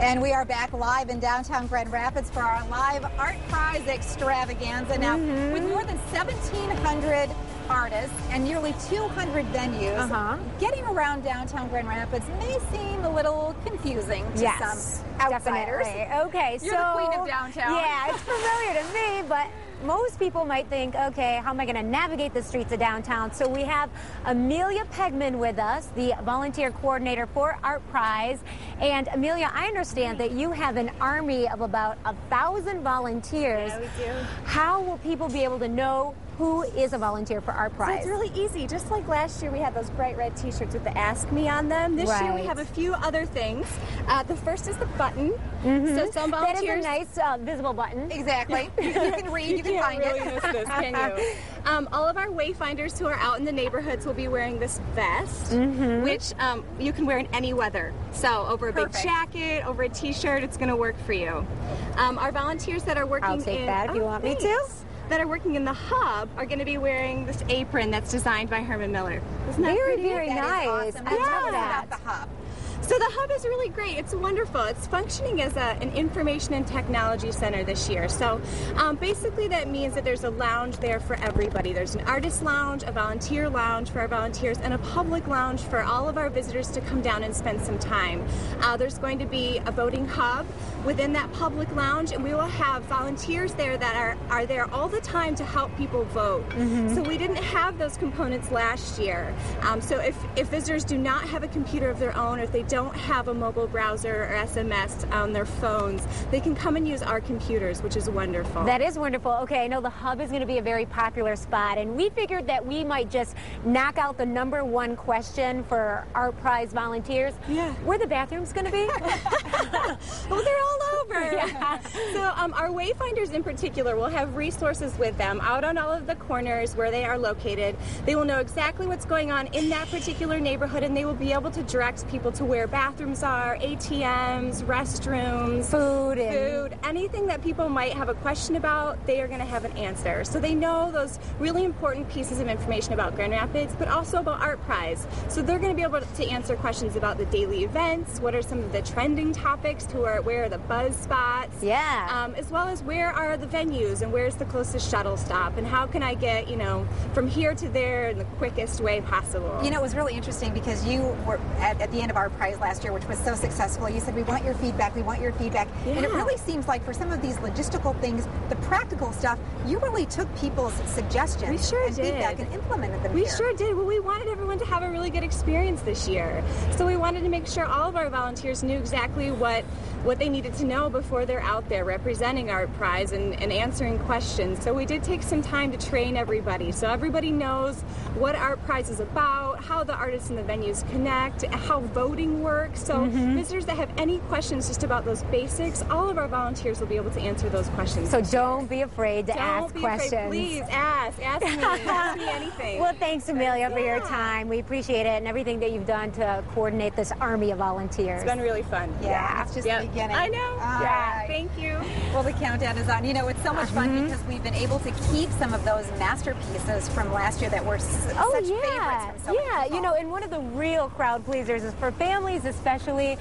And we are back live in downtown Grand Rapids for our live Art Prize extravaganza. Now, with more than 1,700 artists and nearly 200 venues, getting around downtown Grand Rapids may seem a little confusing to some outsiders. Definitely. Okay, You're the queen of downtown. Yeah, it's familiar to me, but most people might think, okay, how am I going to navigate the streets of downtown? So we have Amelia Pegman with us, the volunteer coordinator for ArtPrize. And Amelia, I understand that you have an army of about 1,000 volunteers. Yeah, we do. How will people be able to know who is a volunteer for ArtPrize? So it's really easy. Just like last year, we had those bright red T-shirts with the Ask Me on them. This year, we have a few other things. The first is the button. So some volunteers... That is a nice visible button. Exactly. You can read, you can find really it. miss this, can you? All of our wayfinders who are out in the neighborhoods will be wearing this vest, which you can wear in any weather. So over a big jacket, over a T-shirt, it's going to work for you. Our volunteers that are working I'll take that if you want me to. That are working in the hub are going to be wearing this apron that's designed by Herman Miller. Isn't that pretty? Very nice. Awesome. I love that. About the hub. So the hub is really great. It's wonderful. It's functioning as an information and technology center this year. So basically that means that there's a lounge there for everybody. There's an artist lounge, a volunteer lounge for our volunteers, and a public lounge for all of our visitors to come down and spend some time. There's going to be a voting hub within that public lounge, and we will have volunteers there that are there all the time to help people vote. So we didn't have those components last year. So if visitors do not have a computer of their own, or if they don't have a mobile browser or SMS on their phones, they can come and use our computers, which is wonderful. That is wonderful. Okay, I know the hub is going to be a very popular spot, and we figured that we might just knock out the #1 question for ArtPrize volunteers. Yeah. Where the bathrooms going to be? Well, they're all over. Yeah. So our wayfinders in particular will have resources with them out on all of the corners where they are located. They will know exactly what's going on in that particular neighborhood, and they will be able to direct people to where bathrooms are, ATMs, restrooms, food, anything that people might have a question about, they are going to have an answer. So they know those really important pieces of information about Grand Rapids, but also about ArtPrize. So they're going to be able to answer questions about the daily events, what are some of the trending topics, where are the buzz spots, as well as where are the venues and where's the closest shuttle stop, and how can I get, from here to there in the quickest way possible. It was really interesting because you were at the end of our prize last year, which was so successful. You said, we want your feedback, we want your feedback. Yeah. And it really seems like for some of these logistical things, the practical stuff, you really took people's suggestions and feedback and implemented them We sure did. Well, we wanted everyone to have a really good experience this year. So we wanted to make sure all of our volunteers knew exactly what they needed to know before they're out there representing ArtPrize and answering questions. So we did take some time to train everybody, so everybody knows what ArtPrize is about, how the artists and the venues connect, how voting works. So visitors that have any questions just about those basics, all of our volunteers will be able to answer those questions. So don't be afraid to ask questions. Afraid. Please ask me. Ask me anything. Well, thanks, Amelia, for your time. We appreciate it and everything that you've done to coordinate this army of volunteers. It's been really fun. Yeah, it's just the beginning. I know. Right. Thank you. Well, the countdown is on. It's so much fun because we've been able to keep some of those masterpieces from last year that were such favorites from so many people. And one of the real crowd pleasers is for families especially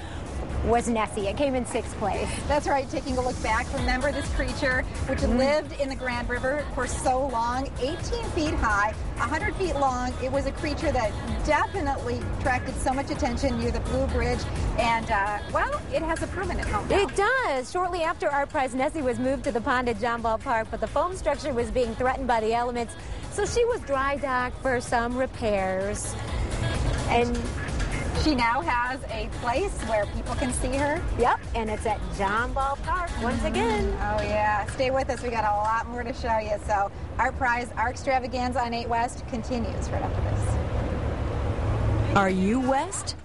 was Nessie. It came in 6th place. That's right. Taking a look back, remember this creature which lived in the Grand River for so long, 18 feet high, 100 feet long. It was a creature that definitely attracted so much attention near the Blue Bridge, and it has a permanent home now. It does. Shortly after ArtPrize, Nessie was moved to the pond at John Ball Park, but the foam structure was being threatened by the elements, so she was dry docked for some repairs. And she now has a place where people can see her. Yep, and it's at John Ball Park once again. Oh, yeah. Stay with us. We got a lot more to show you. So ArtPrize, our extravaganza on 8 West continues right after this. Are you West?